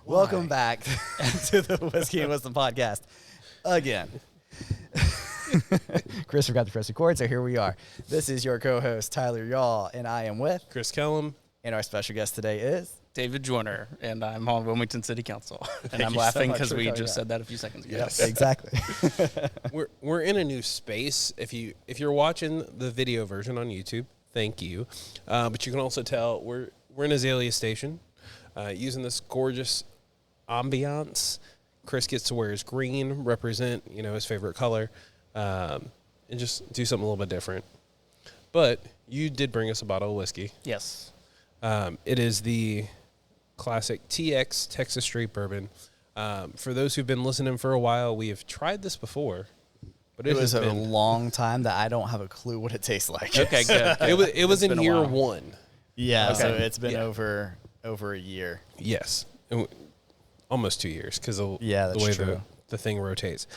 Welcome back to the Whiskey and Wisdom podcast again. Chris forgot to press record, so here we are. This is your co-host, Tyler Yaw, and I am with Chris Kellum. And our special guest today is David Joyner, and I'm on Wilmington City Council. And Thank I'm you so laughing much because for we coming just on. said that a few seconds ago. Yes, exactly. We're in a new space. If you're watching the video version on YouTube, thank you. But you can also tell we're in Azalea Station, using this gorgeous ambiance. Chris gets to wear his green, represent his favorite color, and just do something a little bit different. But you did bring us a bottle of whiskey. Yes. It is the classic TX Texas Straight Bourbon. For those who've been listening for a while, we have tried this before, but It was a long time that I don't have a clue what it tastes like. Okay, good. It was in been a year while. one. Yeah, Okay. so it's been Yeah. over a year. Yes, almost 2 years because the that's way true. the thing rotates.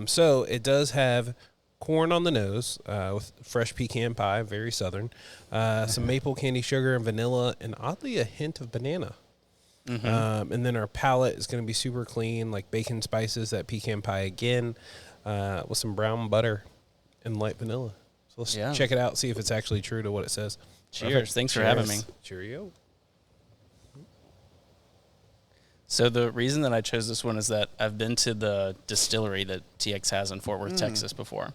So it does have corn on the nose with fresh pecan pie, very southern, some maple candy sugar and vanilla, and oddly a hint of banana. Mm-hmm. And then our palate is going to be super clean, like bacon spices, that pecan pie again, with some brown butter and light vanilla. So let's check it out, see if it's actually true to what it says. Cheers. Perfect. Thanks for having me. Cheerio. So the reason that I chose this one is that I've been to the distillery that TX has in Fort Worth, Texas before.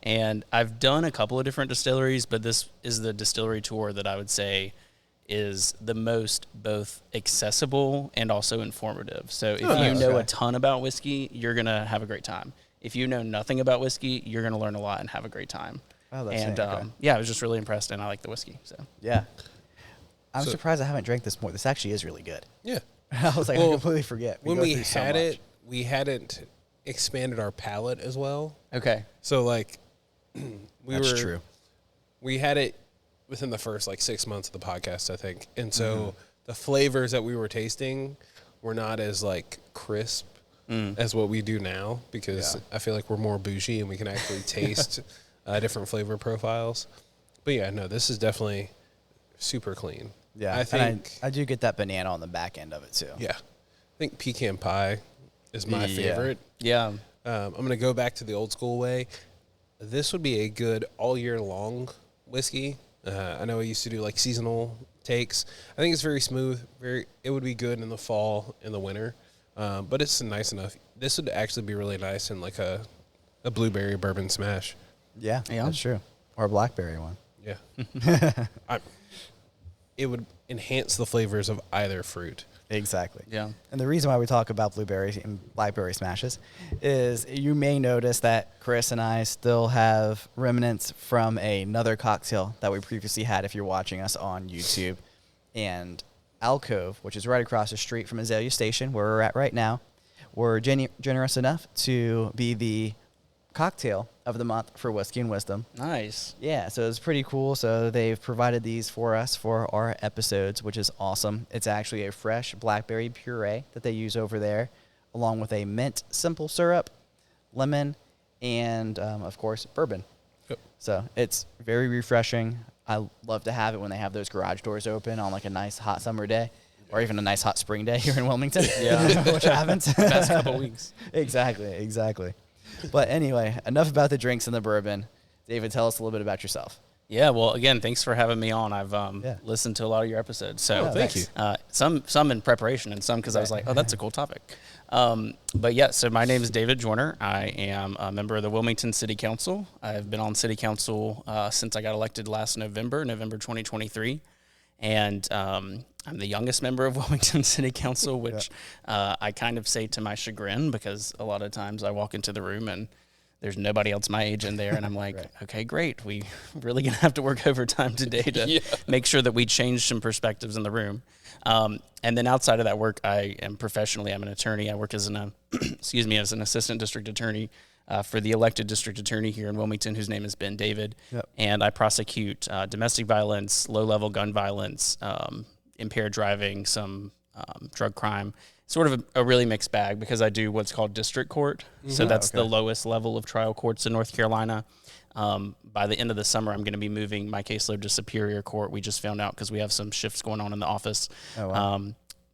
And I've done a couple of different distilleries, but this is the distillery tour that I would say is the most both accessible and also informative. So if you know a ton about whiskey, you're going to have a great time. If you know nothing about whiskey, you're going to learn a lot and have a great time. Oh, that's And neat. Okay. yeah, I was just really impressed, and I like the whiskey. So Yeah. I'm So- surprised I haven't drank this more. This actually is really good. Yeah. I was like, I Well, completely forget. When go we through so had much. it, we hadn't expanded our palate as well. okay, So like, That's true. We had it within the first 6 months of the podcast, I think, and so the flavors that we were tasting were not as crisp as what we do now, because I feel like we're more bougie and we can actually taste different flavor profiles. But yeah, no, this is definitely super clean. Yeah, I think. I do get that banana on the back end of it too. Yeah, I think pecan pie is my Yeah. favorite. yeah. I'm going to go back to the old school way. This would be a good all year long whiskey. I know I used to do seasonal takes. I think it's very smooth. It would be good in the fall, in the winter, but it's nice enough. This would actually be really nice in a blueberry bourbon smash. Yeah, Yeah. that's true. Or a blackberry one. Yeah, it would enhance the flavors of either fruit. Exactly. Yeah. And the reason why we talk about blueberries and blackberry smashes is you may notice that Chris and I still have remnants from another cocktail that we previously had if you're watching us on YouTube. And Alcove, which is right across the street from Azalea Station, where we're at right now, were generous enough to be the cocktail of the month for Whiskey and Wisdom. Nice. Yeah, so it's pretty cool. So they've provided these for us for our episodes, which is awesome. It's actually a fresh blackberry puree that they use over there, along with a mint simple syrup, lemon, and, of course, bourbon. Yep. So it's very refreshing. I love to have it when they have those garage doors open on a nice hot summer day, or even a nice hot spring day here in Wilmington. Yeah. Which happens. Past couple weeks. Exactly. But anyway, enough about the drinks and the bourbon. David, tell us a little bit about yourself. Yeah, well, again, thanks for having me on. I've Yeah. listened to a lot of your episodes. So thank you. Some in preparation and some because I was like, oh, that's a cool topic. But yeah, so my name is David Joyner. I am a member of the Wilmington City Council. I've been on City Council since I got elected last November 2023. And I'm the youngest member of Wilmington City Council, which I kind of say to my chagrin, because a lot of times I walk into the room and there's nobody else my age in there, and I'm like, okay, great. We really going to have to work overtime today to make sure that we change some perspectives in the room. And then outside of that work, I'm an attorney. I work as an assistant district attorney for the elected district attorney here in Wilmington, whose name is Ben David. Yep. And I prosecute domestic violence, low-level gun violence, impaired driving, some drug crime, sort of a really mixed bag, because I do what's called district court. So that's the lowest level of trial courts in North Carolina. By the end of the summer, I'm going to be moving my caseload to Superior Court. We just found out because we have some shifts going on in the office. Oh, wow.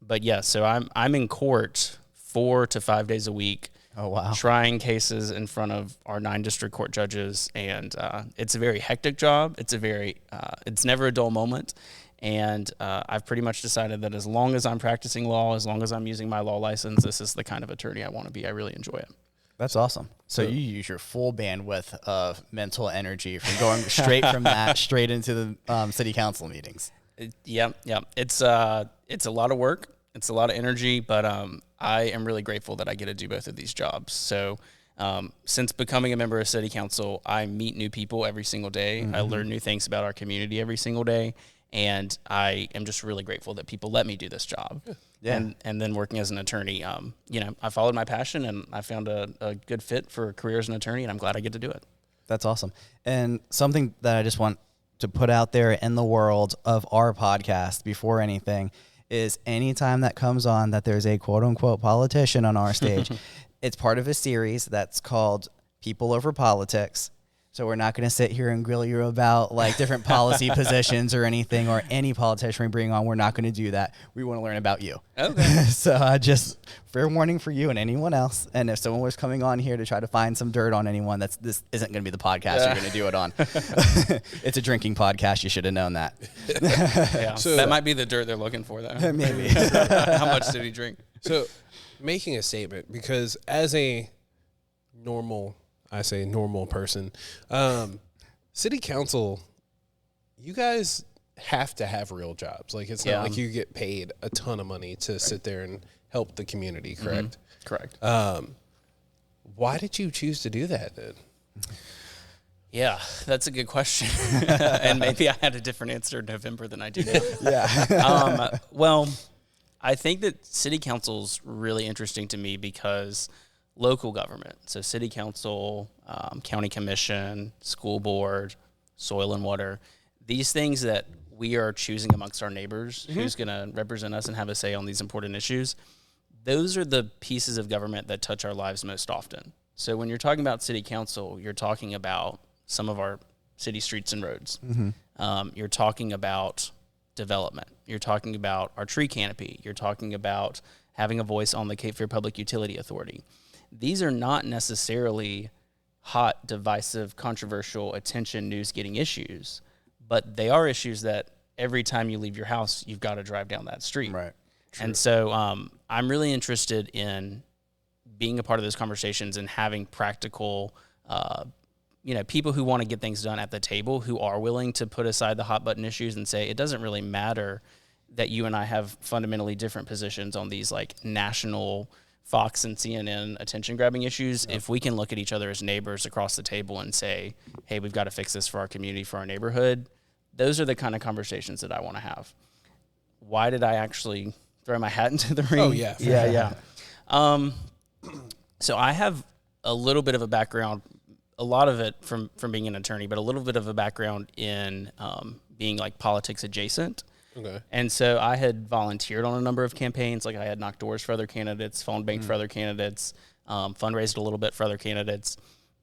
But yeah, so I'm in court 4 to 5 days a week. Oh, wow. Trying cases in front of our 9 district court judges, and it's a very hectic job. It's it's never a dull moment, and I've pretty much decided that as long as I'm practicing law, as long as I'm using my law license, this is the kind of attorney I want to be. I really enjoy it. That's awesome. So you use your full bandwidth of mental energy from going straight from that straight into the city council meetings. Yeah. It's a lot of work. It's a lot of energy, but I am really grateful that I get to do both of these jobs. So since becoming a member of city council, I meet new people every single day. I learn new things about our community every single day, and I am just really grateful that people let me do this job. Yeah. And then working as an attorney, I followed my passion, and I found a good fit for a career as an attorney, and I'm glad I get to do it. That's awesome. And something that I just want to put out there in the world of our podcast before anything is anytime that comes on that there's a quote-unquote politician on our stage, it's part of a series that's called People Over Politics. So we're not going to sit here and grill you about like different policy positions or anything, or any politician we bring on. We're not going to do that. We want to learn about you. Okay. So just fair warning for you and anyone else. And if someone was coming on here to try to find some dirt on anyone, this isn't going to be the podcast you're going to do it on. It's a drinking podcast. You should have known that. Yeah. So that might be the dirt they're looking for, though. Maybe. How much did he drink? So making a statement, because as a normal person, city council, you guys have to have real jobs. Like, it's not like you get paid a ton of money to sit there and help the community, correct? Correct. Why did you choose to do that then? Yeah, that's a good question. And maybe I had a different answer in November than I do now. Yeah. Well, I think that city council's really interesting to me because local government, so city council, county commission, school board, soil and water, these things that we are choosing amongst our neighbors, who's going to represent us and have a say on these important issues, those are the pieces of government that touch our lives most often. So when you're talking about city council, you're talking about some of our city streets and roads. You're talking about development. You're talking about our tree canopy. You're talking about having a voice on the Cape Fear Public Utility Authority. These are not necessarily hot, divisive, controversial, attention, news-getting issues, but they are issues that every time you leave your house, you've got to drive down that street. Right. True. And so I'm really interested in being a part of those conversations and having practical, people who want to get things done at the table, who are willing to put aside the hot-button issues and say, it doesn't really matter that you and I have fundamentally different positions on these, like, national Fox and CNN attention-grabbing issues. Yep. If we can look at each other as neighbors across the table and say, hey, we've got to fix this for our community, for our neighborhood, those are the kind of conversations that I want to have. Why did I actually throw my hat into the ring? Oh, yeah. Yeah. So I have a little bit of a background, a lot of it from being an attorney, but a little bit of a background in being, like, politics adjacent. Okay. And so I had volunteered on a number of campaigns. Like, I had knocked doors for other candidates, phone banked for other candidates, fundraised a little bit for other candidates,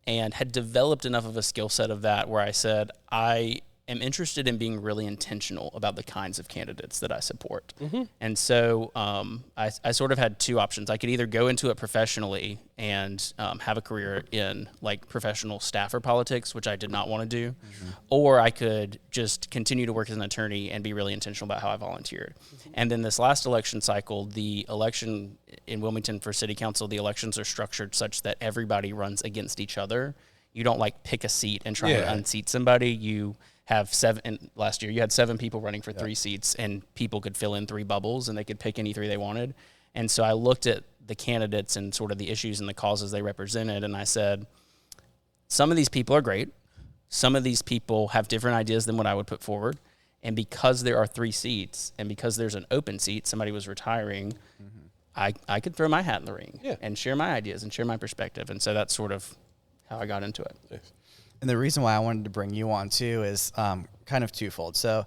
and had developed enough of a skill set of that where I said, I am interested in being really intentional about the kinds of candidates that I support. And so I sort of had two options. I could either go into it professionally and have a career in, like, professional staffer politics, which I did not want to do, or I could just continue to work as an attorney and be really intentional about how I volunteered. And then this last election cycle, the election in Wilmington for city council, the elections are structured such that everybody runs against each other. You don't, like, pick a seat and try to unseat somebody. You have last year you had 7 people running for 3 seats, and people could fill in 3 bubbles and they could pick any 3 they wanted. And so I looked at the candidates and sort of the issues and the causes they represented, and I said, some of these people are great. Some of these people have different ideas than what I would put forward. And because there are 3 seats and because there's an open seat, somebody was retiring, I could throw my hat in the ring and share my ideas and share my perspective. And so that's sort of how I got into it. Nice. And the reason why I wanted to bring you on too is kind of twofold. So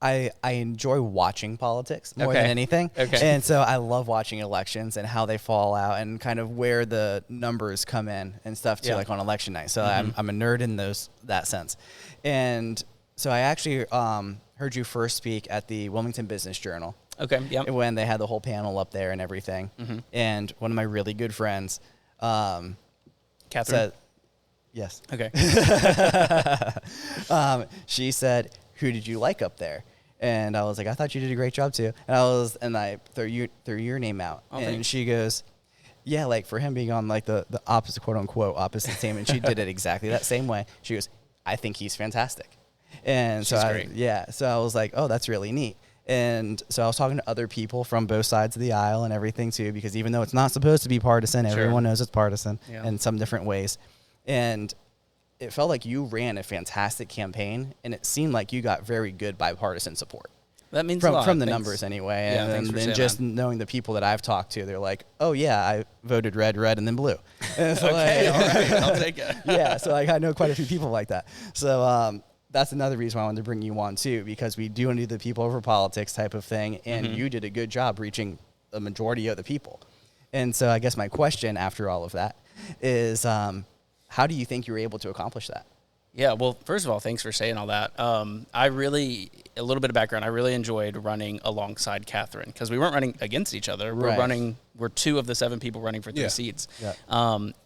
I enjoy watching politics more than anything. And so I love watching elections and how they fall out and kind of where the numbers come in and stuff too, like on election night. So I'm a nerd in that sense. And so I actually heard you first speak at the Wilmington Business Journal. Okay, yep. When they had the whole panel up there and everything. And one of my really good friends, Catherine? said, yes. Okay. She said, "Who did you like up there?" And I was like, "I thought you did a great job too." And I threw your name out, and thanks. she goes, "Yeah, like for him being on like the opposite, quote unquote opposite team," and she did it exactly that same way. She goes, "I think he's fantastic," and She's great. so I was like, "Oh, that's really neat." And so I was talking to other people from both sides of the aisle and everything too, because even though it's not supposed to be partisan, Sure. everyone knows it's partisan Yeah. in some different ways. And it felt like you ran a fantastic campaign, and it seemed like you got very good bipartisan support That means a lot. from the Thanks. numbers anyway. Yeah, And thanks for then saying just that. knowing the people that I've talked to, they're like, "Oh yeah, I voted red, and then blue." And it's Okay, like- all right. I'll take it. yeah, so like I know quite a few people like that. So that's another reason why I wanted to bring you on too, because we do want to do the people over politics type of thing, and you did a good job reaching the majority of the people. And so I guess my question after all of that is, how do you think you were able to accomplish that? Yeah, well, first of all, thanks for saying all that. A little bit of background, I really enjoyed running alongside Catherine because we weren't running against each other. Right. We're 2 of the 7 people running for 3 Yeah. seats, Yeah.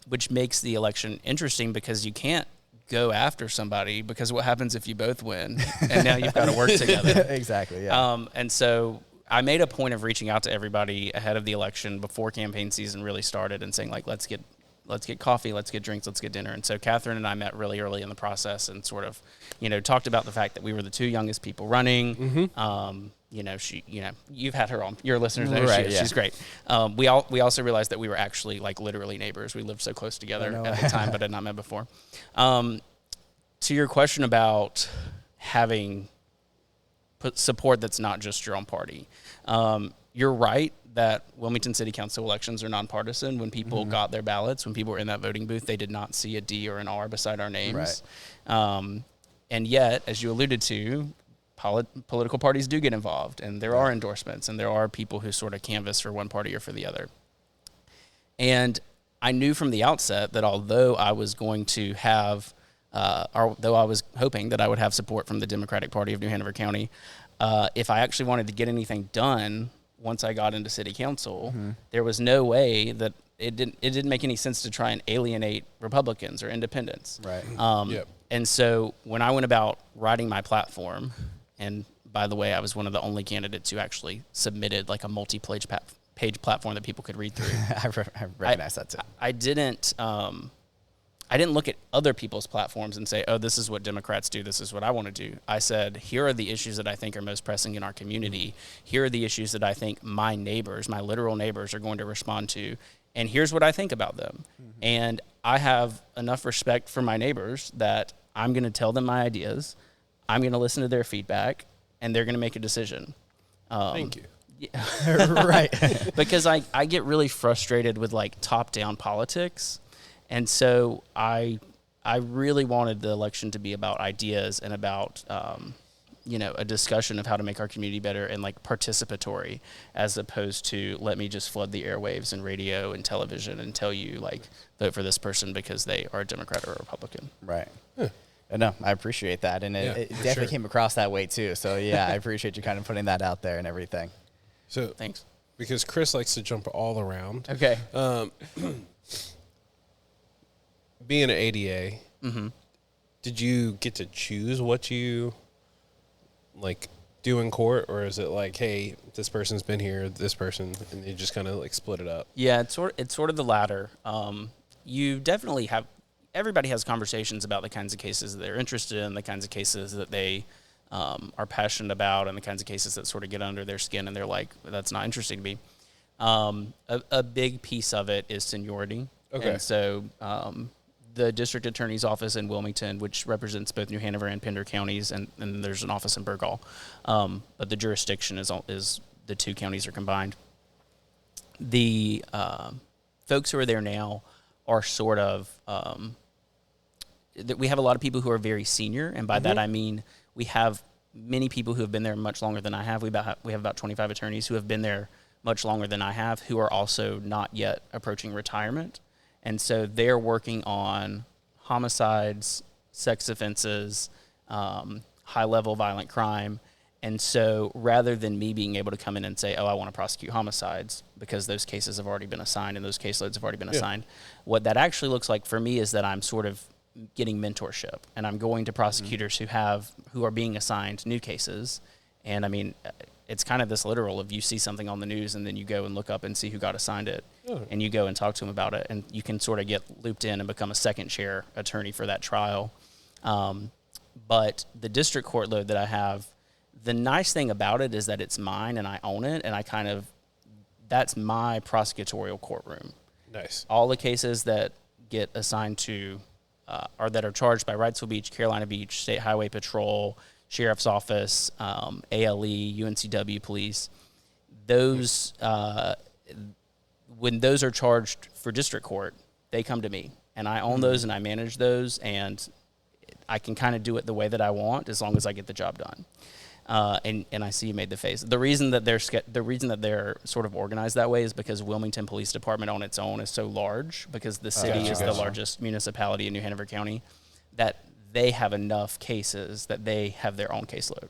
which makes the election interesting because you can't go after somebody because what happens if you both win and now you've got to work together. Exactly, yeah. And so I made a point of reaching out to everybody ahead of the election before campaign season really started and saying like, let's get coffee, let's get drinks, let's get dinner. And so Catherine and I met really early in the process and sort of, talked about the fact that we were the 2 youngest people running. You've had her on. Your listeners know Right, she is. yeah. She's great. We also realized that we were actually like literally neighbors. We lived so close together at the time, but had not met before. To your question about having support that's not just your own party, you're right that Wilmington City Council elections are nonpartisan. When people got their ballots, when people were in that voting booth, they did not see a D or an R beside our names. Right. And yet, as you alluded to, political parties do get involved, and there are endorsements, and there are people who sort of canvass for one party or for the other. And I knew from the outset that although I was going to have, although I was hoping that I would have support from the Democratic Party of New Hanover County, if I actually wanted to get anything done once I got into city council, there was no way that it didn't make any sense to try and alienate Republicans or independents. Right. Yep. And so when I went about writing my platform, and by the way, I was one of the only candidates who actually submitted like a multi-page page platform that people could read through. I recognize that too. I didn't look at other people's platforms and say, oh, this is what Democrats do, this is what I want to do. I said, here are the issues that I think are most pressing in our community. Here are the issues that I think my neighbors, my literal neighbors, are going to respond to. And here's what I think about them. And I have enough respect for my neighbors that I'm going to tell them my ideas. I'm going to listen to their feedback, and they're going to make a decision. Thank you. Right. Because I get really frustrated with like top-down politics. And so I really wanted the election to be about ideas and about, a discussion of how to make our community better and like participatory, as opposed to let me just flood the airwaves and radio and television and tell you like vote for this person because they are a Democrat or a Republican. Right. No, I appreciate that. And it for definitely sure. came across that way too. So yeah, I appreciate you kind of putting that out there and everything. So Thanks. because Chris likes to jump all around, Okay. being an ADA, did you get to choose what you like do in court, or is it like, hey, this person's been here, this person, and you just kind of like split it up? Yeah, it's sort of the latter. You definitely have, everybody has conversations about the kinds of cases that they're interested in, the kinds of cases that they are passionate about, and the kinds of cases that sort of get under their skin and they're like, that's not interesting to me. A big piece of it is seniority. Okay. And so the district attorney's office in Wilmington, which represents both New Hanover and Pender counties, and there's an office in Burgall, but the jurisdiction is the 2 counties are combined. The folks who are there now are sort of we have a lot of people who are very senior, and by that I mean we have many people who have been there much longer than I have. We have about 25 attorneys who have been there much longer than I have, who are also not yet approaching retirement. And so they're working on homicides, sex offenses, high-level violent crime, And so rather than me being able to come in and say, oh, I want to prosecute homicides because those cases have already been assigned and those caseloads have already been assigned, what that actually looks like for me is that I'm sort of getting mentorship, and I'm going to prosecutors who are being assigned new cases. And I mean, it's kind of this literal of you see something on the news and then you go and look up and see who got assigned it, and you go and talk to them about it, and you can sort of get looped in and become a second chair attorney for that trial. But the district court load that I have, the nice thing about it is that it's mine and I own it, and that's my prosecutorial courtroom. Nice. All the cases that get assigned to, or that are charged by Wrightsville Beach, Carolina Beach, State Highway Patrol, Sheriff's Office, ALE, UNCW Police, those, when those are charged for district court, they come to me, and I own those and I manage those, and I can kind of do it the way that I want as long as I get the job done. And I see you made the face. The reason that they're sort of organized that way is because Wilmington Police Department on its own is so large, because the city is the largest municipality in New Hanover County, that they have enough cases that they have their own caseload.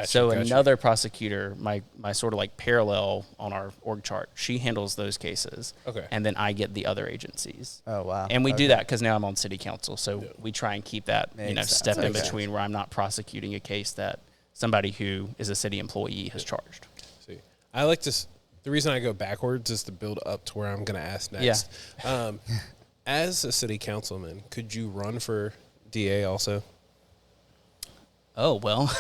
So another prosecutor, my sort of like parallel on our org chart, she handles those cases. Okay. And then I get the other agencies. Oh, wow. And we do that because now I'm on city council. So we try and keep that, step in between where I'm not prosecuting a case that somebody who is a city employee has charged. See, I like to, the reason I go backwards is to build up to where I'm going to ask next. Yeah. As a city councilman, could you run for DA also? Oh, well,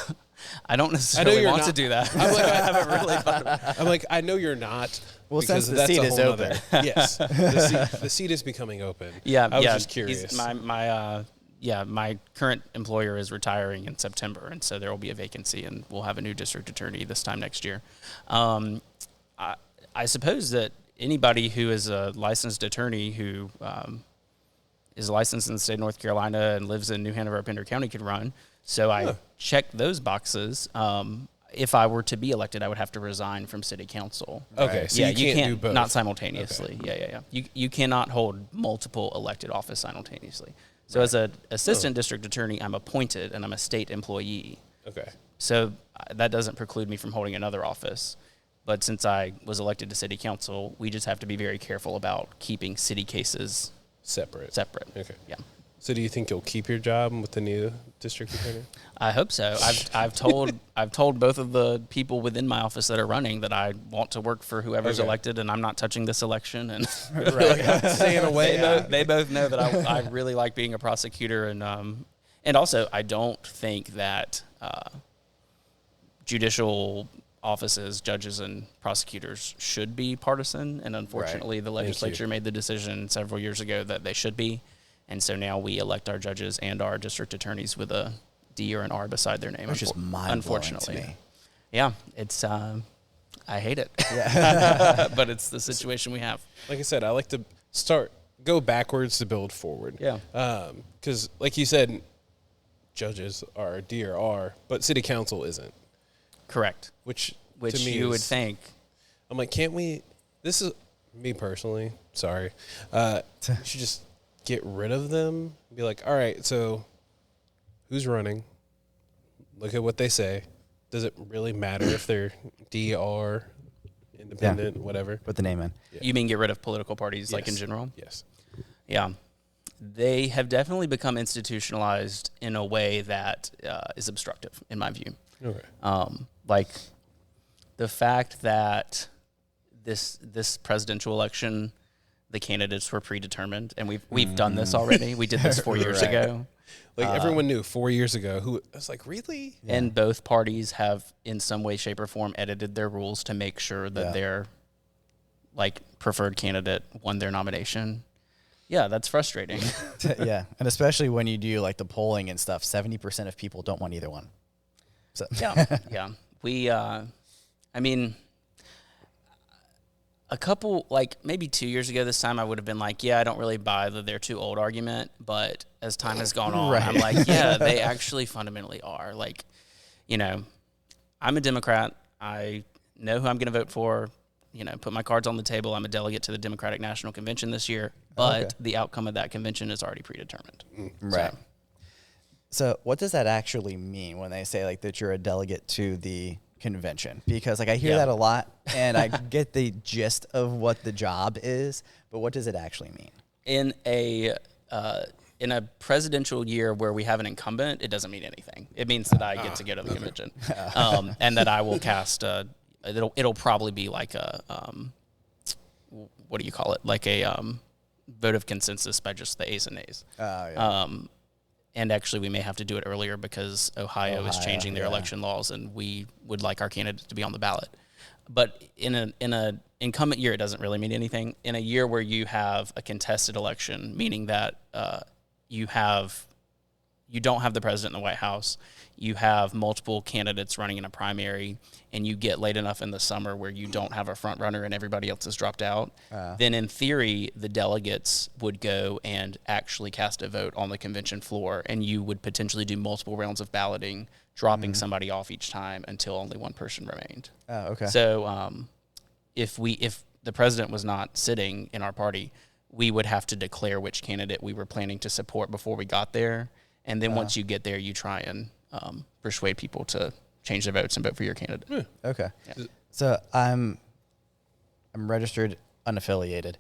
I don't necessarily want to do that. I'm like, I haven't really thought about it. I'm like, I know you're not. Well, since the seat is open. Yes, the seat is becoming open. Yeah, I was just curious. My current employer is retiring in September, and so there will be a vacancy, and we'll have a new district attorney this time next year. I suppose that anybody who is a licensed attorney who is licensed in the state of North Carolina and lives in New Hanover or Pender County could run. So I checked those boxes. If I were to be elected, I would have to resign from city council. Okay, so you can't do both. Not simultaneously. Okay. Yeah. You cannot hold multiple elected office simultaneously. So as an assistant district attorney, I'm appointed and I'm a state employee. Okay. So that doesn't preclude me from holding another office. But since I was elected to city council, we just have to be very careful about keeping city cases separate. Okay. Yeah. So do you think you'll keep your job with the new district attorney? I hope so. I've told both of the people within my office that are running that I want to work for whoever's elected, and I'm not touching this election. And staying away. They both know that I really like being a prosecutor, and also I don't think that judicial offices, judges and prosecutors should be partisan. And unfortunately, the legislature made the decision several years ago that they should be. And so now we elect our judges and our district attorneys with a D or an R beside their name. Which is mind-blowing to me. Yeah, it's I hate it. Yeah. But it's the situation we have. Like I said, I like to go backwards to build forward. Yeah. Because like you said, judges are D or R, but city council isn't. Correct. Which to me you would think. I'm like, can't we? This is me personally. Sorry. Should just get rid of them. Be like, all right, so who's running? Look at what they say. Does it really matter if they're DR, independent, whatever? Put the name in. Yeah. You mean get rid of political parties, like in general? Yes. Yeah. They have definitely become institutionalized in a way that is obstructive, in my view. Okay. Like the fact that this presidential election, the candidates were predetermined, and we've done this already. We did this 4 years ago. Like everyone knew 4 years ago. Who I was like, really? Yeah. And both parties have, in some way, shape, or form, edited their rules to make sure that their preferred candidate won their nomination. Yeah, that's frustrating. Yeah, and especially when you do the polling and stuff, 70% of people don't want either one. So yeah. We, a couple, maybe 2 years ago this time, I would have been like, I don't really buy the they're too old argument. But as time has gone on, I'm like, they actually fundamentally are. I'm a Democrat. I know who I'm going to vote for. Put my cards on the table. I'm a delegate to the Democratic National Convention this year. But the outcome of that convention is already predetermined. Right. So. So what does that actually mean when they say like that you're a delegate to the convention? Because like I hear that a lot and I get the gist of what the job is, but what does it actually mean? In a presidential year where we have an incumbent, it doesn't mean anything. It means that I get to go to the convention, and that I will cast. It'll probably be like a what do you call it? Like a vote of consensus by just the ayes and nays. And actually, we may have to do it earlier because Ohio is changing their election laws, and we would like our candidate to be on the ballot. But in an incumbent year, it doesn't really mean anything. In a year where you have a contested election, meaning that you don't have the president in the White House, you have multiple candidates running in a primary, and you get late enough in the summer where you don't have a front runner and everybody else has dropped out, then in theory, the delegates would go and actually cast a vote on the convention floor, and you would potentially do multiple rounds of balloting, dropping somebody off each time until only one person remained. Oh, okay. So if the president was not sitting in our party, we would have to declare which candidate we were planning to support before we got there. And then once you get there, you try and persuade people to change their votes and vote for your candidate. Okay. Yeah. So I'm registered unaffiliated,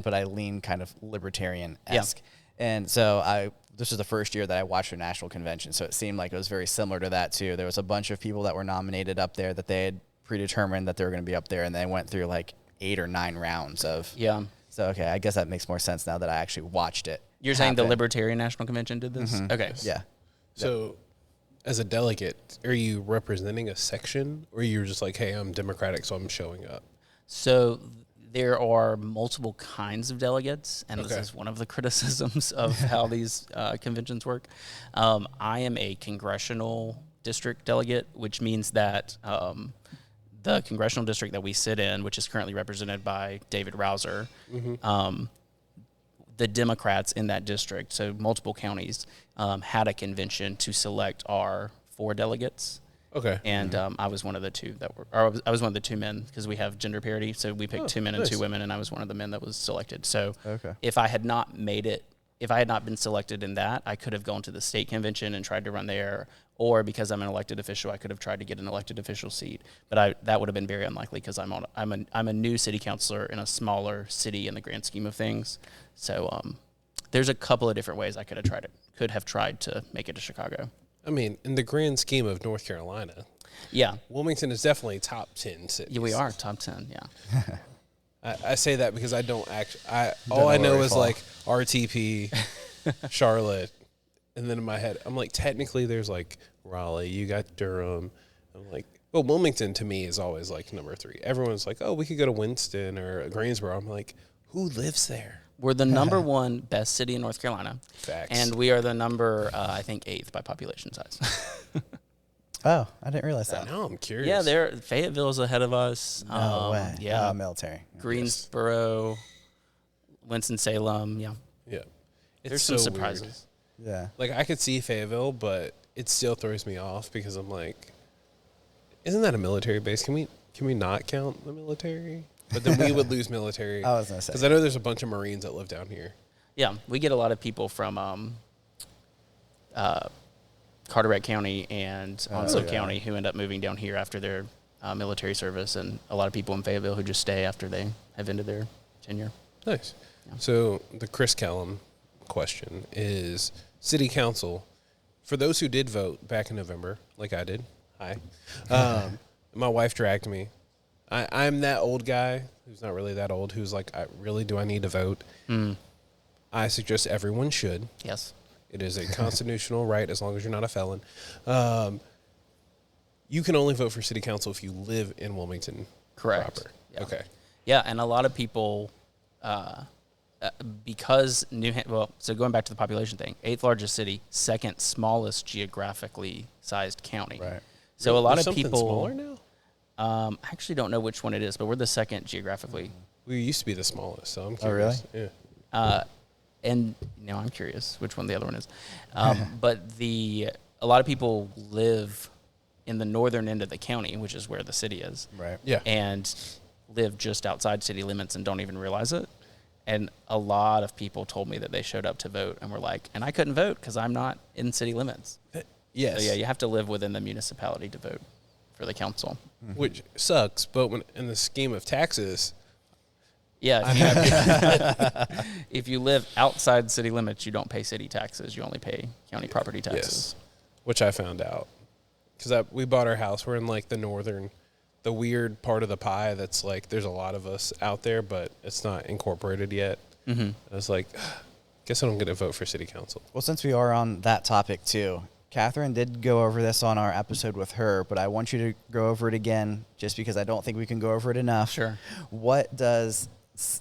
but I lean kind of libertarian-esque. And so this was the first year that I watched a national convention, so it seemed like it was very similar to that too. There was a bunch of people that were nominated up there that they had predetermined that they were going to be up there, and they went through like 8 or 9 rounds of. Yeah. So, okay, I guess that makes more sense now that I actually watched it. You're saying the Libertarian National Convention did this? Okay. Yeah. So, as a delegate, are you representing a section, or you're just like, hey, I'm Democratic, so I'm showing up? So there are multiple kinds of delegates, and this is one of the criticisms of how these conventions work. I am a congressional district delegate, which means that the congressional district that we sit in, which is currently represented by David Rouser, the Democrats in that district, so multiple counties, had a convention to select our 4 delegates. Okay. And I was one of the 2 I was one of the 2 men because we have gender parity. So we picked 2 men and 2 women, and I was one of the men that was selected. So if I had not made it, if I had not been selected in that, I could have gone to the state convention and tried to run there, or because I'm an elected official, I could have tried to get an elected official seat. But that would have been very unlikely because I'm a new city councilor in a smaller city in the grand scheme of things. So there's a couple of different ways I could have tried to make it to Chicago. I mean, in the grand scheme of North Carolina, Wilmington is definitely top 10 cities. Yeah, we are top 10. Yeah. I say that because I don't all I know is like RTP, Charlotte, and then in my head, I'm like, technically there's like Raleigh, you got Durham. I'm like, well, Wilmington to me is always like number 3. Everyone's like, oh, we could go to Winston or Greensboro. I'm like, who lives there? We're the number 1 best city in North Carolina. Facts. And we are the number, I think, 8th by population size. Oh, I didn't realize that. Now I'm curious. Yeah, Fayetteville's ahead of us. No way. Yeah. Military. Greensboro, Winston-Salem, yeah. Yeah. There's so some surprises. Weird. Yeah. Like, I could see Fayetteville, but it still throws me off because I'm like, isn't that a military base? Can we not count the military? But then we would lose military. I was going to say. Because I know there's a bunch of Marines that live down here. Yeah, we get a lot of people from Carteret County and Onslow County who end up moving down here after their military service, and a lot of people in Fayetteville who just stay after they have ended their tenure. Nice. Yeah. So the Chris Callum question is, city council, for those who did vote back in November, like I did, my wife dragged me. I'm that old guy who's not really that old, who's like, do I need to vote? I suggest everyone should. Yes. It is a constitutional right as long as you're not a felon. You can only vote for city council if you live in Wilmington. Correct. Proper. Yeah. Okay. Yeah, and a lot of people, because so going back to the population thing, 8th largest city, 2nd smallest geographically sized county. Right. So a lot There's of people. smaller now? I actually don't know which one it is, but we're the 2nd geographically. We used to be the smallest, so I'm Oh, really? curious. Yeah. And now I'm curious which one the other one is. But a lot of people live in the northern end of the county, which is where the city is. Right. Yeah. And live just outside city limits and don't even realize it. And a lot of people told me that they showed up to vote and were like, and I couldn't vote because I'm not in city limits. Yes. So, yeah, you have to live within the municipality to vote for the council. Which sucks, but when in the scheme of taxes, Yeah, if you live outside city limits, you don't pay city taxes. You only pay county property taxes. yes, which I found out because we bought our house. We're in like the weird part of the pie that's like there's a lot of us out there, but it's not incorporated yet. Mm-hmm. I was like, guess I don't get to vote for city council. Well, since we are on that topic too, Catherine did go over this on our episode with her, but I want you to go over it again just because I don't think we can go over it enough. Sure. What does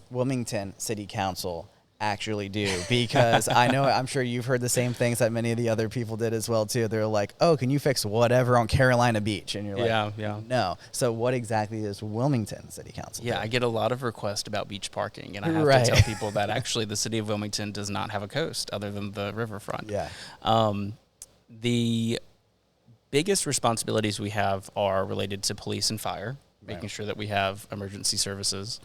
Wilmington City Council actually do? Because I'm sure you've heard the same things that many of the other people did as well too. They're like, oh, can you fix whatever on Carolina Beach? And you're like, yeah. no. So what exactly does Wilmington City Council do? I get a lot of requests about beach parking, and I have to tell people that actually the city of Wilmington does not have a coast other than the riverfront. Yeah. The biggest responsibilities we have are related to police and fire, making sure that we have emergency services.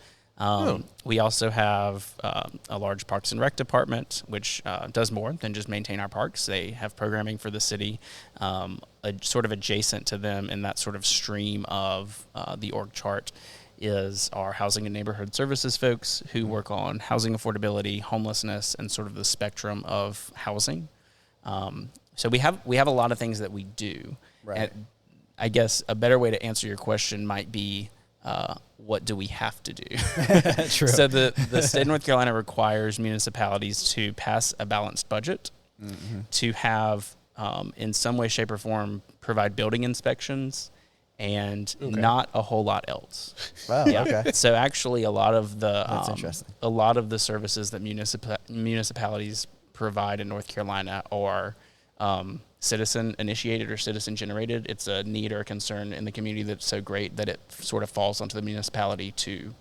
We also have a large Parks and Rec department, which does more than just maintain our parks. They have programming for the city, sort of adjacent to them in that sort of stream of the org chart is our housing and neighborhood services folks who work on housing affordability, homelessness, and sort of the spectrum of housing. So we have a lot of things that we do. Right. And I guess a better way to answer your question might be, what do we have to do? True. So the state of North Carolina requires municipalities to pass a balanced budget, to have, in some way, shape, or form, provide building inspections, and not a whole lot else. Wow. Okay. So actually, a lot of the That's interesting. A lot of the services that municipalities provide in North Carolina are citizen initiated or citizen generated. It's a need or a concern in the community that's so great that it sort of falls onto the municipality to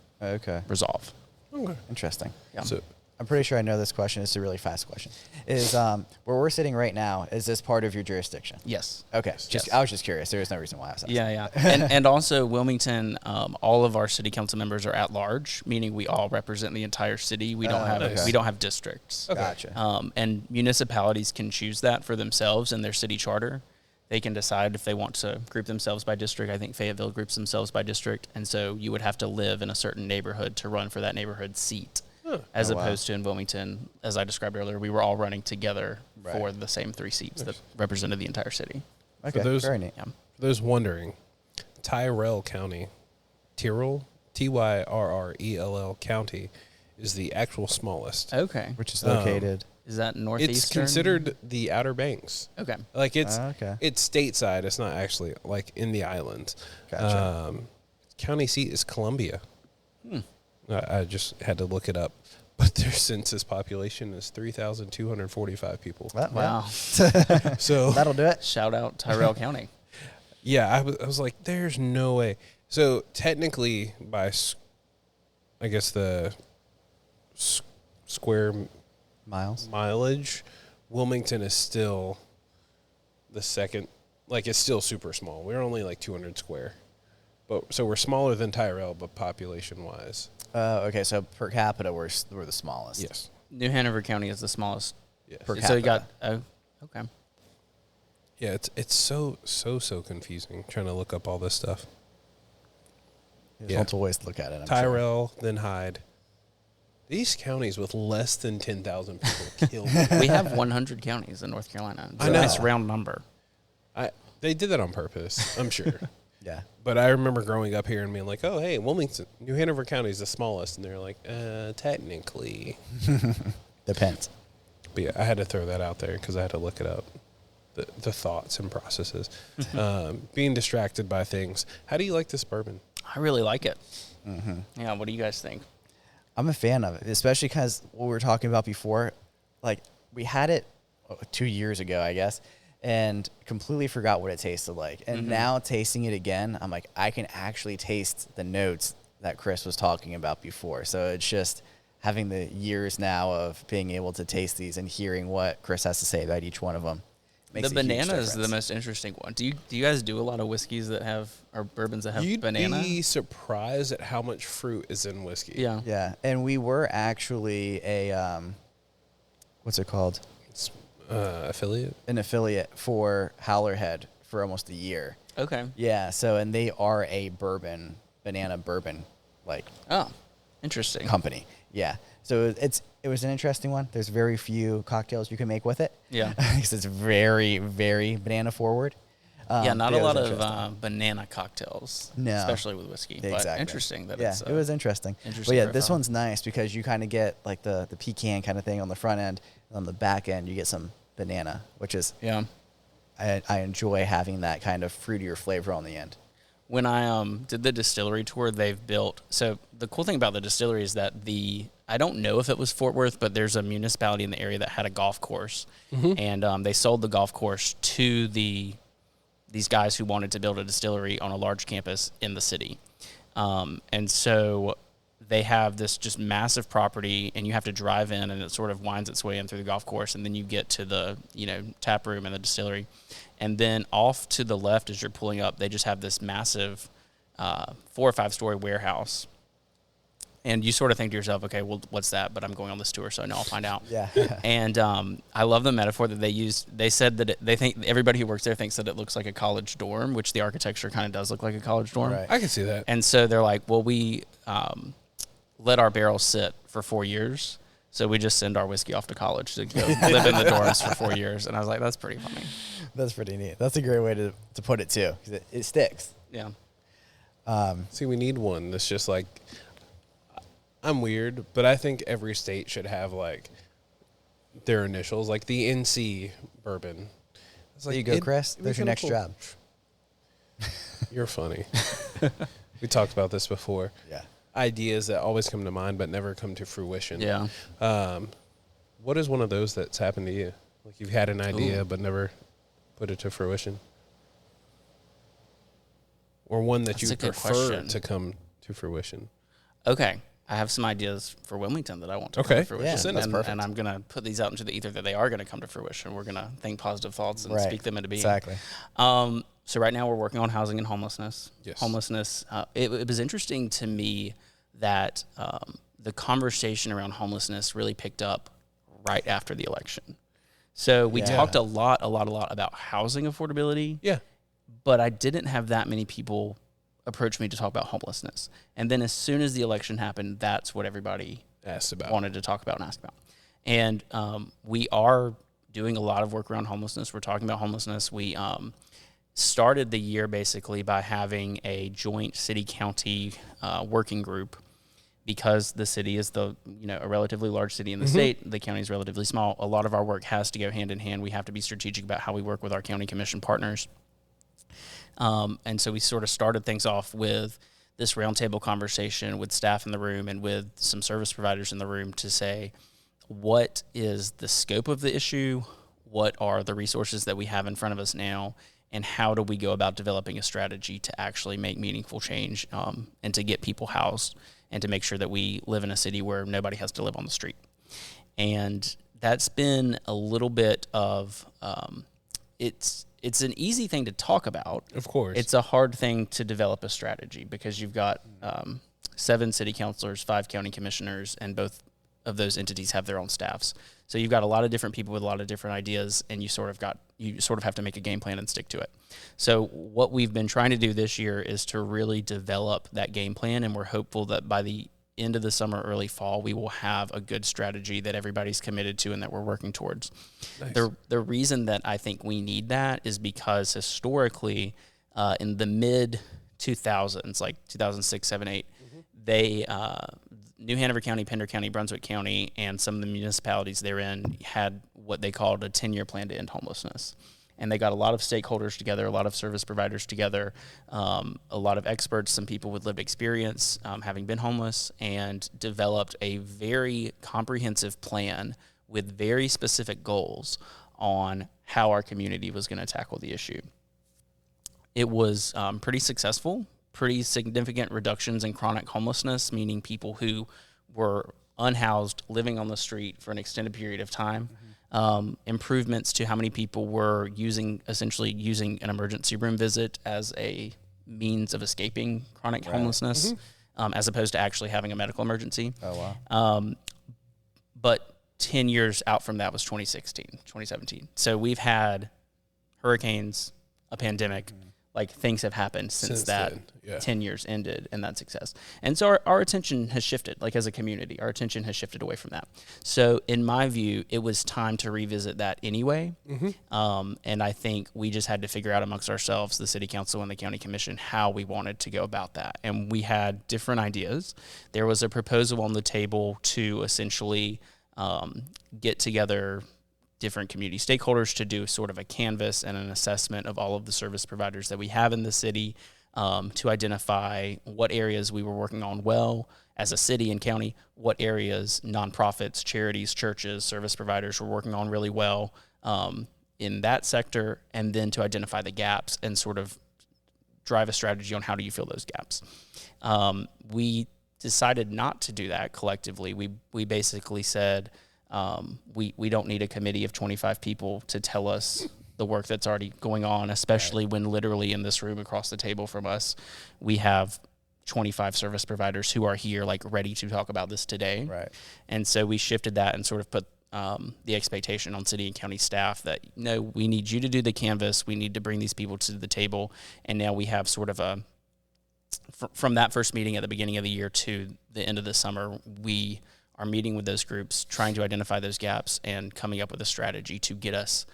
resolve. Okay. Interesting. Yeah. So I'm pretty sure I know this question. It's a really fast question. Is where we're sitting right now, is this part of your jurisdiction? Yes. Okay. Yes. I was just curious. There was no reason why I was asking. Yeah. And also Wilmington, all of our city council members are at large, meaning we all represent the entire city. We don't have districts. Okay. Gotcha. And municipalities can choose that for themselves in their city charter. They can decide if they want to group themselves by district. I think Fayetteville groups themselves by district. And so you would have to live in a certain neighborhood to run for that neighborhood seat. As opposed to in Wilmington, as I described earlier, we were all running together for the same 3 seats that represented the entire city. Okay, very neat. Yeah. for those wondering, Tyrrell County, Tyrrell County, is the actual smallest. Okay. Which is located. Is that northeastern? It's considered the Outer Banks. Okay. Like it's Okay. it's stateside. It's not actually like in the islands. Gotcha. County seat is Columbia. I just had to look it up, but their census population is 3,245 people. Wow. So That'll do it. Shout out Tyrrell County. yeah, I was like, there's no way. So technically, by I guess the square mileage, Wilmington is still the second. Like it's still super small. We're only like 200 square, but so we're smaller than Tyrrell, but population wise. Okay, so per capita, we're the smallest. Yes. New Hanover County is the smallest. Yes. Per So you got capita. okay. Yeah, it's so confusing trying to look up all this stuff. There's multiple ways to look at it. I'm sure. Tyrrell, then Hyde. These counties with less than 10,000 people kill me. We have 100 counties in North Carolina. It's I a know. nice round number. They did that on purpose, I'm sure. Yeah. But I remember growing up here and being like, oh, hey, Wilmington, New Hanover County is the smallest. And they're like, technically. Depends. But yeah, I had to throw that out there because I had to look it up. The thoughts and processes. Being distracted by things. How do you like this bourbon? I really like it. Mm-hmm. Yeah, what do you guys think? I'm a fan of it, especially because what we were talking about before, like we had it 2 years ago, I guess, and completely forgot what it tasted like. And now tasting it again, I'm like, I can actually taste the notes that Chris was talking about before. So it's just having the years now of being able to taste these and hearing what Chris has to say about each one of them. makes The a huge banana is the difference. most interesting one. Do you guys do a lot of whiskeys that have, or bourbons that have You'd banana? be surprised at how much fruit is in whiskey. Yeah. Yeah, and we were actually what's it called? It's, affiliate. An affiliate for Howlerhead for almost a year. Okay. Yeah, so and they are a banana bourbon like Oh, interesting. company. Yeah. So it was an interesting one. There's very few cocktails you can make with it. Yeah. Because it's very, very banana forward. Yeah, not but a it was lot interesting. of banana cocktails, No. especially with whiskey. Exactly. But interesting that yeah, it's it was interesting. interesting But yeah, this profile. one's nice because you kind of get like the pecan kind of thing on the front end. And on the back end, you get some banana, which is yeah. I enjoy having that kind of fruitier flavor on the end. When I did the distillery tour, they've built. So the cool thing about the distillery is that I don't know if it was Fort Worth, but there's a municipality in the area that had a golf course, and they sold the golf course to these guys who wanted to build a distillery on a large campus in the city, and so they have this just massive property, and you have to drive in, and it sort of winds its way in through the golf course, and then you get to the tap room and the distillery. And then off to the left, as you're pulling up, they just have this massive 4 or 5 story warehouse. And you sort of think to yourself, okay, well, what's that? But I'm going on this tour, so I know I'll find out. Yeah. And I love the metaphor that they used. They said that they think everybody who works there thinks that it looks like a college dorm, which the architecture kind of does look like a college dorm. Right. I can see that. And so they're like, well, we let our barrels sit for 4 years. So we just send our whiskey off to college to go live in the dorms for 4 years. And I was like, that's pretty funny. That's pretty neat. That's a great way to put it too, because it sticks. Yeah. See, we need one that's just like, I'm weird, but I think every state should have like their initials, like the NC bourbon. It's There like, you go, Chris. it'd be There's your kinda next cool. job. You're funny. We talked about this before. Yeah. Ideas that always come to mind but never come to fruition. Yeah. What is one of those that's happened to you? Like you've had an idea but never put it to fruition? Or one that That's you a good prefer question. to come to fruition? Okay. I have some ideas for Wilmington that I want to come Okay. to fruition. Yeah, send us. and, perfect. and I'm going to put these out into the ether that they are going to come to fruition. We're going to think positive thoughts and Right. speak them into being. Exactly. So right now we're working on housing and homelessness. Yes. Homelessness. It was interesting to me that the conversation around homelessness really picked up right after the election. So we Yeah. talked a lot about housing affordability. Yeah. But I didn't have that many people approach me to talk about homelessness. And then as soon as the election happened, that's what everybody Asked about. wanted to talk about and ask about. And we are doing a lot of work around homelessness. We're talking about homelessness. We started the year basically by having a joint city-county working group because the city is a relatively large city in the state. The county is relatively small. A lot of our work has to go hand in hand. We have to be strategic about how we work with our county commission partners. And so we sort of started things off with this roundtable conversation with staff in the room and with some service providers in the room to say, what is the scope of the issue? What are the resources that we have in front of us now? And how do we go about developing a strategy to actually make meaningful change and to get people housed and to make sure that we live in a city where nobody has to live on the street? And that's been a little bit of it's an easy thing to talk about. Of course. It's a hard thing to develop a strategy because you've got 7 city councilors, 5 county commissioners, and both of those entities have their own staffs. So you've got a lot of different people with a lot of different ideas, and you sort of have to make a game plan and stick to it. So what we've been trying to do this year is to really develop that game plan, and we're hopeful that by the end of the summer, early fall, we will have a good strategy that everybody's committed to and that we're working towards. Nice. The reason that I think we need that is because historically, in the mid 2000s, like 2006, 7, 8, they New Hanover County, Pender County, Brunswick County, and some of the municipalities therein had what they called a 10-year plan to end homelessness. And they got a lot of stakeholders together, a lot of service providers together, a lot of experts, some people with lived experience, having been homeless, and developed a very comprehensive plan with very specific goals on how our community was going to tackle the issue. It was pretty successful, pretty significant reductions in chronic homelessness, meaning people who were unhoused, living on the street for an extended period of time. improvements to how many people were essentially using an emergency room visit as a means of escaping chronic homelessness, as opposed to actually having a medical emergency. Oh, wow. But 10 years out from that was 2017. So we've had hurricanes, a pandemic, like things have happened since that then, yeah. 10 years ended and that success. And so our attention has shifted, like as a community, our attention has shifted away from that. So in my view, it was time to revisit that anyway. And I think we just had to figure out amongst ourselves, the city council and the county commission, how we wanted to go about that. And we had different ideas. There was a proposal on the table to essentially get together different community stakeholders to do sort of a canvas and an assessment of all of the service providers that we have in the city, to identify what areas we were working on well as a city and county, what areas nonprofits, charities, churches, service providers were working on really well in that sector, and then to identify the gaps and sort of drive a strategy on how do you fill those gaps. We decided not to do that collectively. We basically said, we don't need a committee of 25 people to tell us the work that's already going on, especially when literally in this room across the table from us, we have 25 service providers who are here, like ready to talk about this today. Right. And so we shifted that and sort of put the expectation on city and county staff that, no, we need you to do the canvas. We need to bring these people to the table. And now we have sort of from that first meeting at the beginning of the year to the end of the summer, we are meeting with those groups, trying to identify those gaps and coming up with a strategy to get us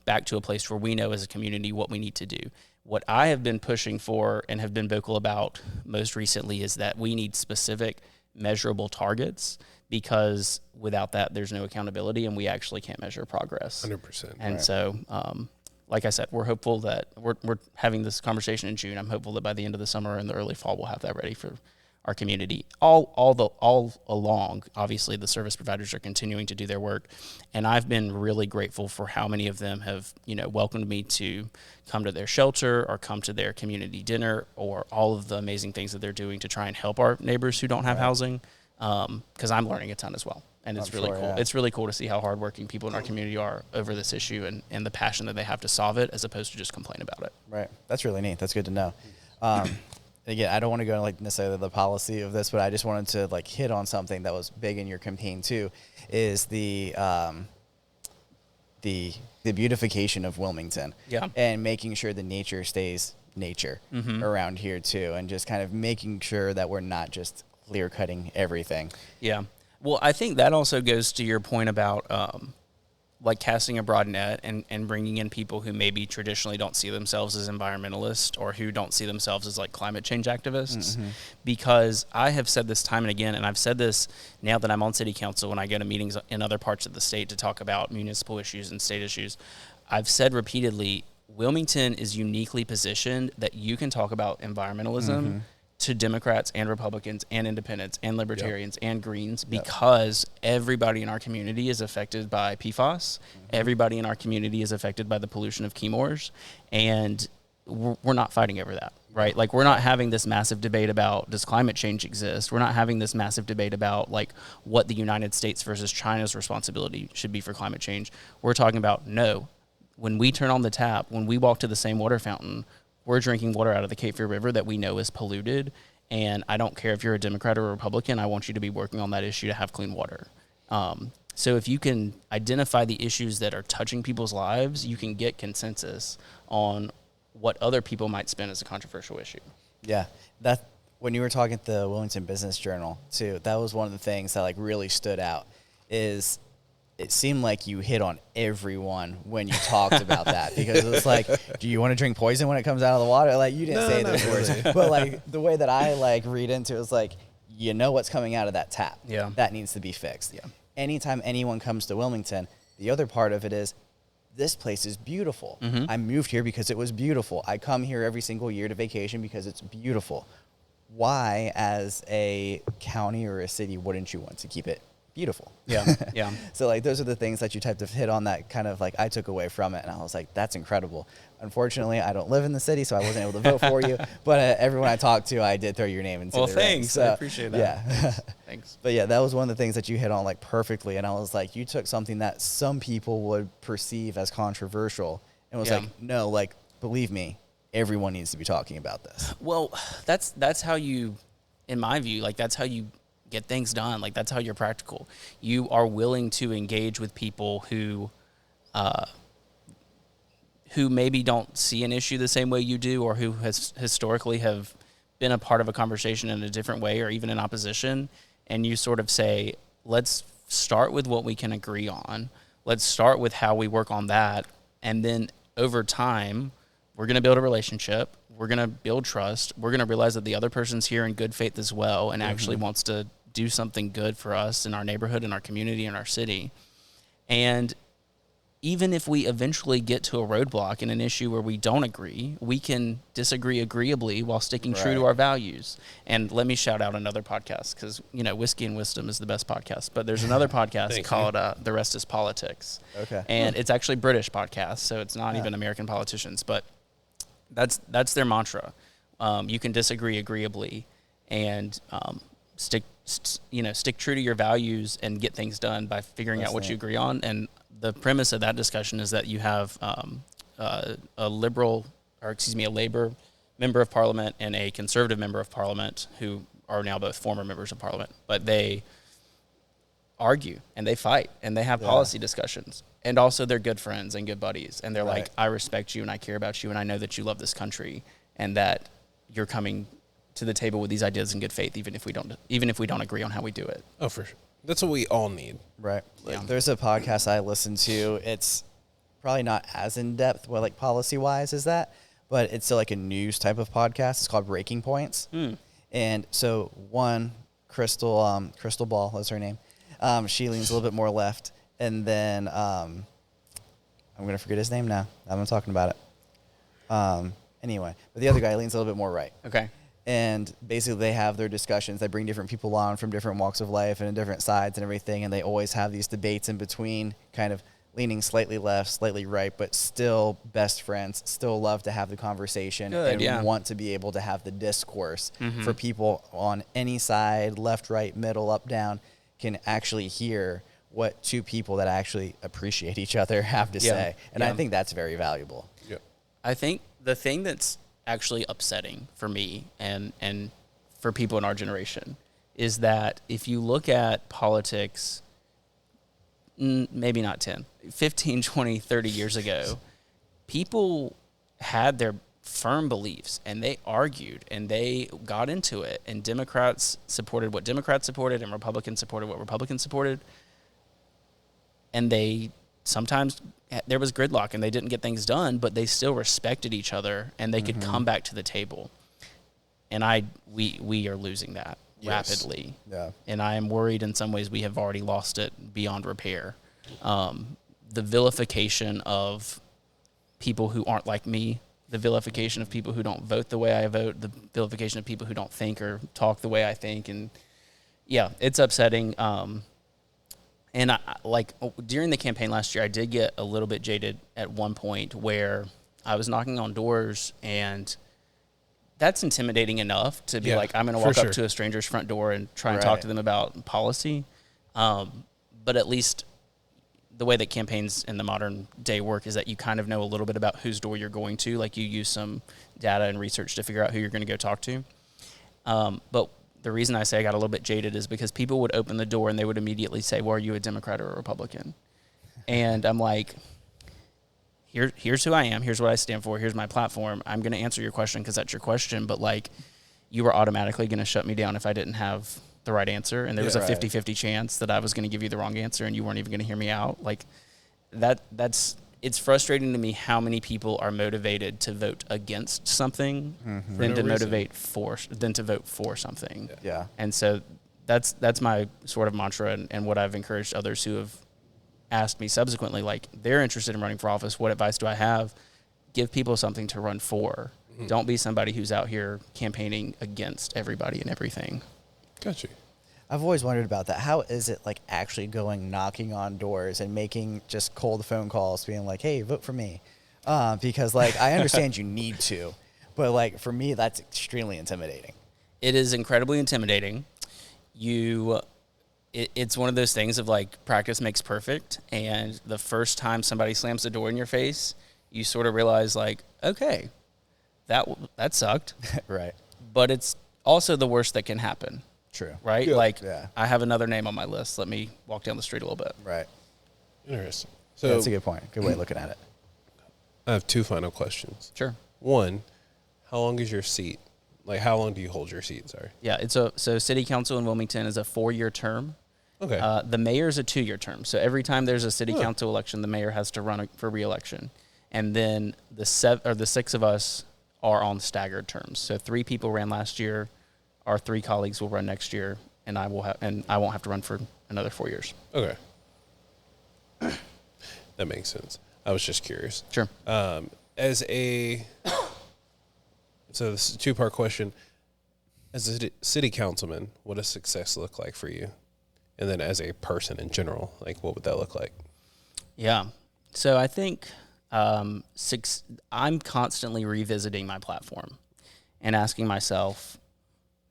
back to a place where we know as a community what we need to do. What I have been pushing for and have been vocal about most recently is that we need specific measurable targets, because without that, there's no accountability and we actually can't measure progress. 100%. And so, like I said, we're hopeful that we're having this conversation in June. I'm hopeful that by the end of the summer and the early fall, we'll have that ready for our community. All along, obviously, the service providers are continuing to do their work, and I've been really grateful for how many of them have, welcomed me to come to their shelter or come to their community dinner, or all of the amazing things that they're doing to try and help our neighbors who don't have housing. Because I'm learning a ton as well, and it's really cool. Yeah. It's really cool to see how hardworking people in our community are over this issue and the passion that they have to solve it, as opposed to just complain about it. Right. That's really neat. That's good to know. Again, I don't want to go into necessarily the policy of this, but I just wanted to hit on something that was big in your campaign too, is the beautification of Wilmington. Yeah. And making sure the nature stays nature around here too, and just kind of making sure that we're not just clear cutting everything. Yeah. Well, I think that also goes to your point about casting a broad net and bringing in people who maybe traditionally don't see themselves as environmentalists, or who don't see themselves as climate change activists. Because I have said this time and again, and I've said this now that I'm on city council when I go to meetings in other parts of the state to talk about municipal issues and state issues. I've said repeatedly, Wilmington is uniquely positioned that you can talk about environmentalism to Democrats and Republicans and independents and libertarians and Greens, because everybody in our community is affected by PFAS. Everybody in our community is affected by the pollution of Chemours, and we're not fighting over that, right? We're not having this massive debate about, does climate change exist? We're not having this massive debate about what the United States versus China's responsibility should be for climate change. We're talking about, no, when we turn on the tap, when we walk to the same water fountain, we're drinking water out of the Cape Fear River that we know is polluted, and I don't care if you're a Democrat or a Republican, I want you to be working on that issue to have clean water. So if you can identify the issues that are touching people's lives, you can get consensus on what other people might spin as a controversial issue. Yeah, that when you were talking at the Wilmington Business Journal too, that was one of the things that really stood out. Is it seemed like you hit on everyone when you talked about that, because it was do you want to drink poison when it comes out of the water? You didn't say those words, but the way that I read into it was what's coming out of that tap. Yeah, that needs to be fixed. Yeah. Anytime anyone comes to Wilmington, the other part of it is, this place is beautiful. I moved here because it was beautiful. I come here every single year to vacation because it's beautiful. Why, as a county or a city, wouldn't you want to keep it beautiful. Yeah, yeah. So like those are the things that you type to hit on that kind of like I took away from it, and I was like, that's incredible. Unfortunately, I don't live in the city, so I wasn't able to vote for you. But everyone I talked to, I did throw your name into the ring. Thanks. So, I appreciate that. Yeah. Thanks. But yeah, that was one of the things that you hit on like perfectly, and I was like, you took something that some people would perceive as controversial, and was like, no, like believe me, everyone needs to be talking about this. Well, that's how you, in my view, like that's how you get things done. Like that's how you're practical. You are willing to engage with people who maybe don't see an issue the same way you do, or who has historically have been a part of a conversation in a different way, or even in opposition. And you sort of say, let's start with what we can agree on. Let's start with how we work on that. And then over time, we're going to build a relationship. We're going to build trust. We're going to realize that the other person's here in good faith as well, and actually wants to do something good for us in our neighborhood, in our community, in our city. And even if we eventually get to a roadblock in an issue where we don't agree, we can disagree agreeably while sticking true to our values. And let me shout out another podcast, because, you know, Whiskey and Wisdom is the best podcast. But there's another podcast called The Rest is Politics. Okay. And it's actually a British podcast, so it's not even American politicians. But that's their mantra. You can disagree agreeably and stick true to your values and get things done by figuring out what you agree on. And the premise of that discussion is that you have a Labour member of Parliament and a Conservative member of Parliament who are now both former members of Parliament, but they argue and they fight and they have policy discussions. And also they're good friends and good buddies. And they're like, I respect you and I care about you and I know that you love this country and that you're coming to the table with these ideas in good faith, even if we don't agree on how we do it. Oh, for sure. That's what we all need. Right. Like, there's a podcast I listen to. It's probably not as in-depth, like policy-wise as that, but it's still like a news type of podcast. It's called Breaking Points. And so Crystal Ball, that's her name. She leans a little bit more left. And then I'm going to forget his name now. I'm talking about it. Anyway, but the other guy leans a little bit more right. Okay. And basically they have their discussions. They bring different people on from different walks of life and different sides and everything. And they always have these debates in between, kind of leaning slightly left, slightly right, but still best friends, still love to have the conversation and want to be able to have the discourse for people on any side, left, right, middle, up, down, can actually hear what two people that actually appreciate each other have to say. And I think that's very valuable. Yeah. I think the thing that's actually upsetting for me and for people in our generation is that if you look at politics, maybe not 10, 15, 20, 30 years ago, people had their firm beliefs and they argued and they got into it, and Democrats supported what Democrats supported and Republicans supported what Republicans supported. And they sometimes there was gridlock and they didn't get things done, but they still respected each other and they could come back to the table. And we are losing that rapidly. Yeah. And I am worried in some ways we have already lost it beyond repair. The vilification of people who aren't like me, the vilification of people who don't vote the way I vote, the vilification of people who don't think or talk the way I think. And yeah, it's upsetting. And during the campaign last year, I did get a little bit jaded at one point where I was knocking on doors, and that's intimidating enough to be like, I'm going to walk up to a stranger's front door and try and talk to them about policy. But at least the way that campaigns in the modern day work is that you kind of know a little bit about whose door you're going to. Like you use some data and research to figure out who you're going to go talk to. But the reason I say I got a little bit jaded is because people would open the door and they would immediately say, well, are you a Democrat or a Republican? And I'm like, here's who I am. Here's what I stand for. Here's my platform. I'm going to answer your question because that's your question. But like, you were automatically going to shut me down if I didn't have the right answer. And there was a 50-50 chance that I was going to give you the wrong answer and you weren't even going to hear me out. Like it's frustrating to me how many people are motivated to vote against something than to vote for something. Yeah. And so that's my sort of mantra and what I've encouraged others who have asked me subsequently, like they're interested in running for office. What advice do I have? Give people something to run for. Don't be somebody who's out here campaigning against everybody and everything. Gotcha. I've always wondered about that. How is it like actually going knocking on doors and making just cold phone calls, being like, "Hey, vote for me," because like I understand you need to, but like for me, that's extremely intimidating. It is incredibly intimidating. It's one of those things of like practice makes perfect, and the first time somebody slams the door in your face, you sort of realize like, okay, that sucked, Right. but it's also the worst that can happen. True. Right? Yeah. Like, Yeah. I have another name on my list. Let me walk down the street a little bit. Right. Interesting. So So that's a good point. Good way of looking at it. I have 2 final questions. Sure. One, how long is your seat? Like, how long do you hold your seat? Sorry. Yeah, so city council in Wilmington is a 4-year term. Okay. The mayor is a 2-year term. So every time there's a city council election, the mayor has to run for re-election. And then the 6 of us are on staggered terms. So 3 people ran last year. Our 3 colleagues will run next year, and I won't have to run for another 4 years. Okay. That makes sense. I was just curious. Sure. So this is a 2-part question. As a city councilman, what does success look like for you? And then as a person in general, like what would that look like? Yeah. So I think I'm constantly revisiting my platform and asking myself,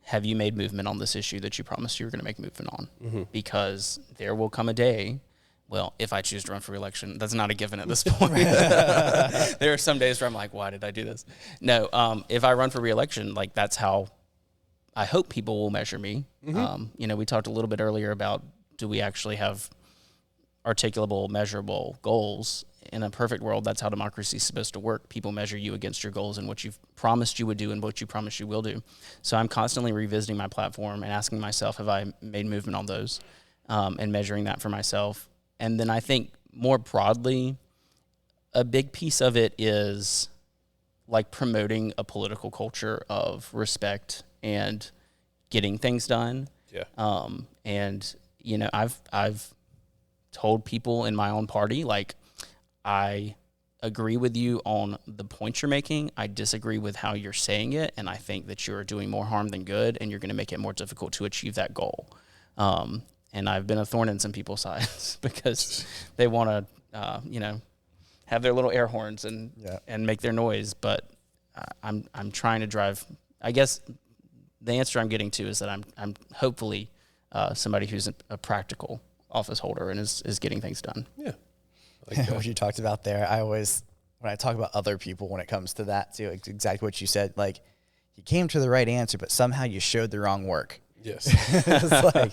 have you made movement on this issue that you promised you were going to make movement on? Mm-hmm. Because there will come a day, well, if I choose to run for re-election, that's not a given at this point. There are some days where I'm like, why did I do this? No, if I run for re-election, like that's how I hope people will measure me. Mm-hmm. We talked a little bit earlier about, do we actually have articulable, measurable goals? In a perfect world, that's how democracy is supposed to work. People measure you against your goals and what you've promised you would do and what you promised you will do. So I'm constantly revisiting my platform and asking myself, have I made movement on those, and measuring that for myself. And then I think more broadly, a big piece of it is like promoting a political culture of respect and getting things done. Yeah. I've told people in my own party, like, I agree with you on the points you're making. I disagree with how you're saying it, and I think that you're doing more harm than good, and you're going to make it more difficult to achieve that goal. And I've been a thorn in some people's sides because they want to, have their little air horns and make their noise. But I'm trying to drive. I guess the answer I'm getting to is that I'm hopefully somebody who's a practical office holder and is getting things done. Yeah. What you talked about there, when I talk about other people when it comes to that too, it's exactly what you said. Like, you came to the right answer, but somehow you showed the wrong work. Yes. It's like,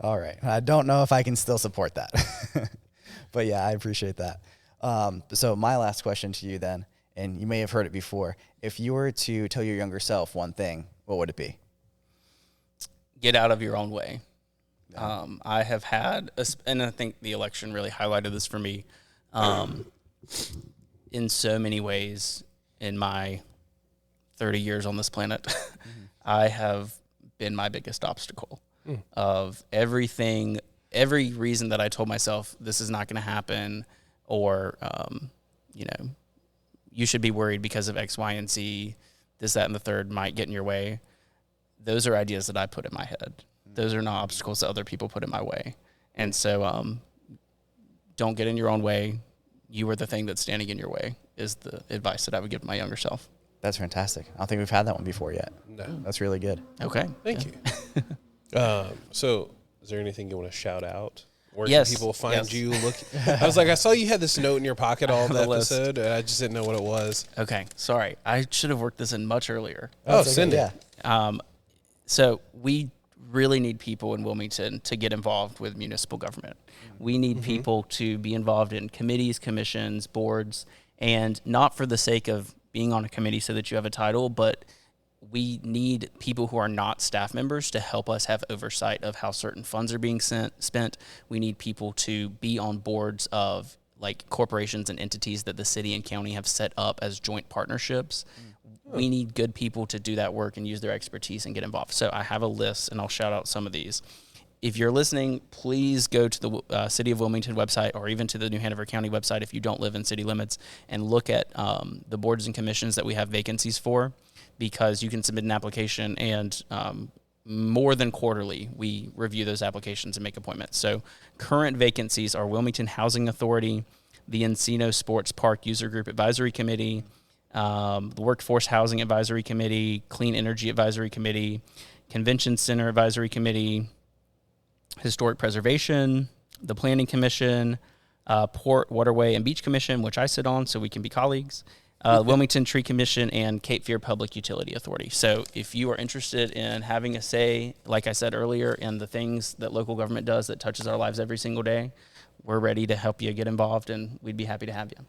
all right, I don't know if I can still support that. But yeah, I appreciate that. So my last question to you then, and you may have heard it before, if you were to tell your younger self one thing, what would it be? Get out of your own way. I have had, and I think the election really highlighted this for me, in so many ways in my 30 years on this planet. I have been my biggest obstacle of everything, every reason that I told myself this is not going to happen, or, you should be worried because of X, Y, and Z, this, that, and the third might get in your way. Those are ideas that I put in my head. Those are not obstacles that other people put in my way. And so don't get in your own way. You are the thing that's standing in your way is the advice that I would give my younger self. That's fantastic. I don't think we've had that one before yet. No. That's really good. Okay. Thank you. So is there anything you want to shout out? Where Yes. can people find Yes. you? I was like, I saw you had this note in your pocket all the The list. episode, and I just didn't know what it was. Okay. Sorry. I should have worked this in much earlier. Oh, That's okay, send it. yeah. So we really need people in Wilmington to get involved with municipal government. We need people to be involved in committees, commissions, boards, and not for the sake of being on a committee so that you have a title, but we need people who are not staff members to help us have oversight of how certain funds are being spent. We need people to be on boards of like corporations and entities that the city and county have set up as joint partnerships. We need good people to do that work and use their expertise and get involved. So I have a list, and I'll shout out some of these. If you're listening, please go to the City of Wilmington website or even to the New Hanover County website if you don't live in city limits, and look at the boards and commissions that we have vacancies for, because you can submit an application and more than quarterly, we review those applications and make appointments. So current vacancies are Wilmington Housing Authority, the Encino Sports Park User Group Advisory Committee, the Workforce Housing Advisory Committee, Clean Energy Advisory Committee, Convention Center Advisory Committee, Historic Preservation, the Planning Commission, Port, Waterway, and Beach Commission, which I sit on, so we can be colleagues, Wilmington Tree Commission, and Cape Fear Public Utility Authority. So if you are interested in having a say, like I said earlier, in the things that local government does that touches our lives every single day, we're ready to help you get involved, and we'd be happy to have you.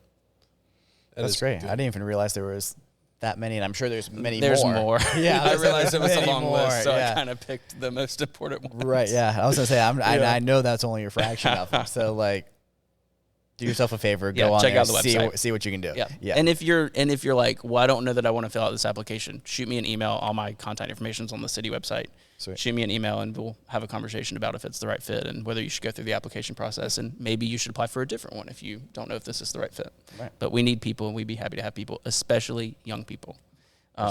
That's great. Good. I didn't even realize there was that many, and I'm sure there's many more. There's more. Yeah, I realized it was a long more, list, so yeah. I kind of picked the most important ones. Right, yeah. I was going to say, I know that's only a fraction of them, so, like, do yourself a favor, go on check there, out the website. see what you can do. Yeah. And if you're like, well, I don't know that I want to fill out this application, shoot me an email. All my contact information is on the city website. Sweet. Shoot me an email, and we'll have a conversation about if it's the right fit and whether you should go through the application process, and maybe you should apply for a different one if you don't know if this is the right fit. Right. But we need people, and we'd be happy to have people, especially young people.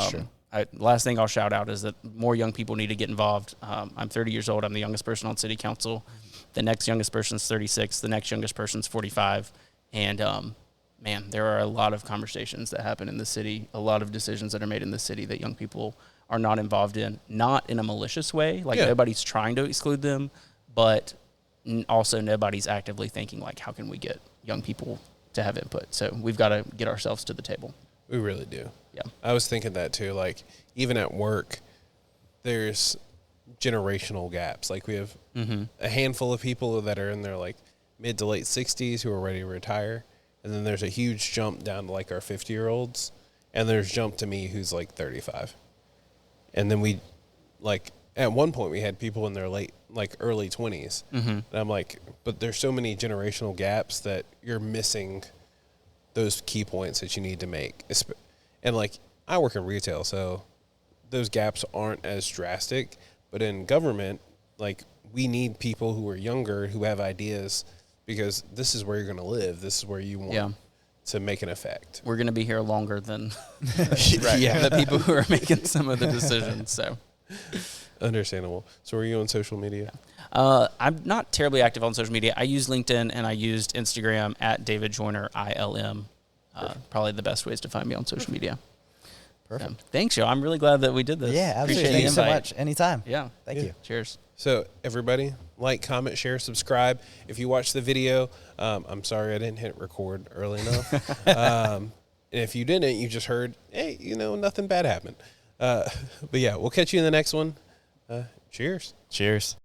True. Last thing I'll shout out is that more young people need to get involved. I'm 30 years old. I'm the youngest person on city council. The next youngest person's 36. The next youngest person's 45. And, man, there are a lot of conversations that happen in the city, a lot of decisions that are made in the city that young people are not involved in, not in a malicious way. Like, nobody's trying to exclude them, but also nobody's actively thinking, like, how can we get young people to have input? So we've got to get ourselves to the table. We really do. Yeah. I was thinking that too. Like, even at work, there's generational gaps. Like, we have a handful of people that are in their, like, mid to late 60s who are ready to retire. And then there's a huge jump down to, like, our 50-year-olds. And there's jump to me who's, like, 35. And then we, like, at one point we had people in their early 20s. And I'm like, but there's so many generational gaps that you're missing those key points that you need to make. And, like, I work in retail, so those gaps aren't as drastic. But in government, like, we need people who are younger, who have ideas, because this is where you're going to live. This is where you want to make an effect. We're going to be here longer than the people who are making some of the decisions. So, understandable. So, are you on social media? I'm not terribly active on social media. I use LinkedIn and I used Instagram at David Joyner ILM. Probably the best ways to find me on social media. Perfect. Thanks, y'all. I'm really glad that we did this. Yeah, absolutely. Thanks so much. Anytime. Yeah. Thank you. Cheers. So, everybody, like, comment, share, subscribe. If you watch the video, I'm sorry I didn't hit record early enough. And if you didn't, you just heard, hey, nothing bad happened. But, yeah, we'll catch you in the next one. Cheers. Cheers.